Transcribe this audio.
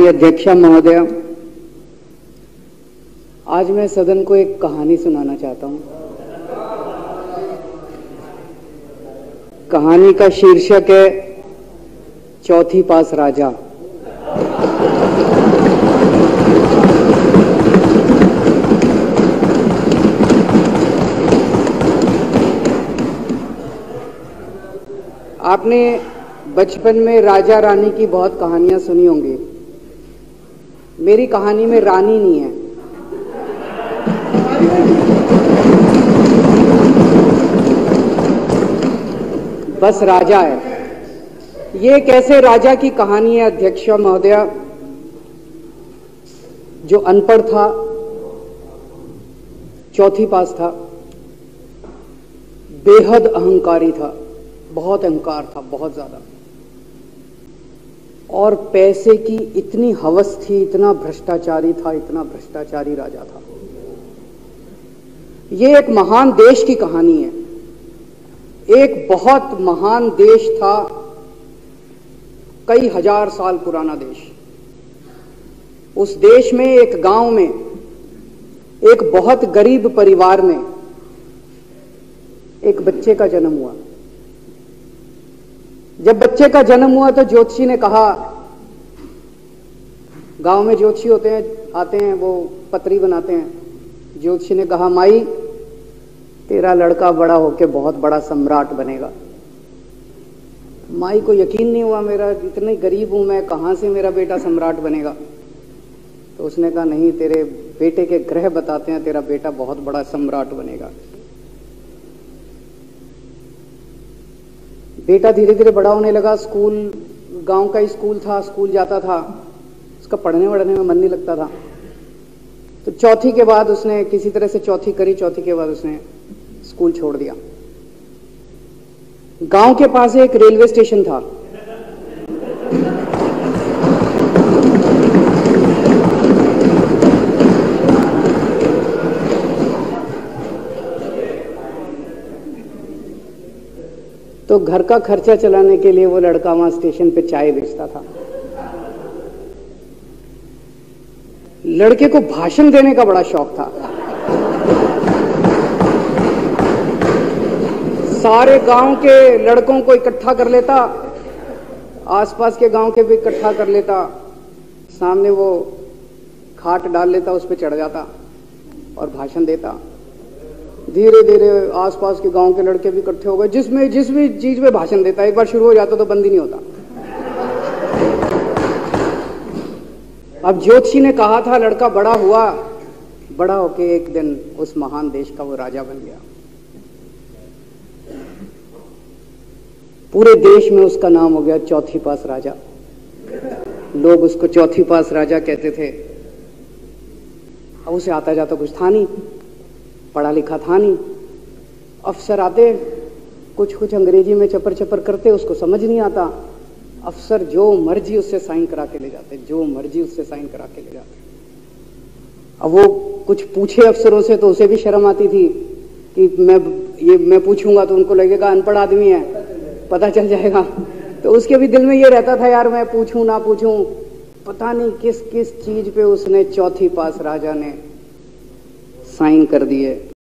माननीय अध्यक्षा महोदय, आज मैं सदन को एक कहानी सुनाना चाहता हूं। कहानी का शीर्षक है चौथी पास राजा। आपने बचपन में राजा रानी की बहुत कहानियां सुनी होंगी। मेरी कहानी में रानी नहीं है, बस राजा है। ये कैसे राजा की कहानी है अध्यक्ष महोदय, जो अनपढ़ था, चौथी पास था, बेहद अहंकारी था, बहुत अहंकार था, बहुत ज्यादा, और पैसे की इतनी हवस थी, इतना भ्रष्टाचारी था, इतना भ्रष्टाचारी राजा था। ये एक महान देश की कहानी है। एक बहुत महान देश था, कई हजार साल पुराना देश। उस देश में एक गांव में एक बहुत गरीब परिवार में एक बच्चे का जन्म हुआ। जब बच्चे का जन्म हुआ तो ज्योतिषी ने कहा, गांव में ज्योतिषी होते हैं, आते हैं, वो पत्री बनाते हैं। ज्योतिषी ने कहा, माई तेरा लड़का बड़ा होके बहुत बड़ा सम्राट बनेगा। माई को यकीन नहीं हुआ, मेरा इतने गरीब हूं मैं, कहां से मेरा बेटा सम्राट बनेगा। तो उसने कहा, नहीं, तेरे बेटे के ग्रह बताते हैं तेरा बेटा बहुत बड़ा सम्राट बनेगा। बेटा धीरे धीरे बड़ा होने लगा। स्कूल, गांव का ही स्कूल था, स्कूल जाता था, उसका पढ़ने वढ़ने में मन नहीं लगता था। तो चौथी के बाद उसने किसी तरह से चौथी करी, चौथी के बाद उसने स्कूल छोड़ दिया। गांव के पास एक रेलवे स्टेशन था। तो घर का खर्चा चलाने के लिए वो लड़का वहां स्टेशन पे चाय बेचता था। लड़के को भाषण देने का बड़ा शौक था। सारे गांव के लड़कों को इकट्ठा कर लेता, आसपास के गांव के भी इकट्ठा कर लेता, सामने वो खाट डाल लेता, उस पर चढ़ जाता और भाषण देता। धीरे धीरे आसपास के गांव के लड़के भी इकट्ठे हो गए। जिस भी चीज में भाषण देता, एक बार शुरू हो जाता तो बंद ही नहीं होता। अब ज्योतिषी ने कहा था, लड़का बड़ा हुआ, बड़ा होके एक दिन उस महान देश का वो राजा बन गया। पूरे देश में उसका नाम हो गया चौथी पास राजा। लोग उसको चौथी पास राजा कहते थे। अब उसे आता जाता कुछ था नहीं, पढ़ा लिखा था नहीं। अफसर आते, कुछ कुछ अंग्रेजी में चपर चपर करते, उसको समझ नहीं आता। अफसर जो मर्जी उससे साइन करा के ले जाते, जो मर्जी उससे साइन करा के ले जाते। अब वो कुछ पूछे अफसरों से तो उसे भी शर्म आती थी कि मैं पूछूंगा तो उनको लगेगा अनपढ़ आदमी है, पता चल जाएगा। तो उसके भी दिल में ये रहता था, यार मैं पूछूं ना पूछूं। पता नहीं किस किस चीज पे उसने चौथी पास राजा ने साइन कर दिए।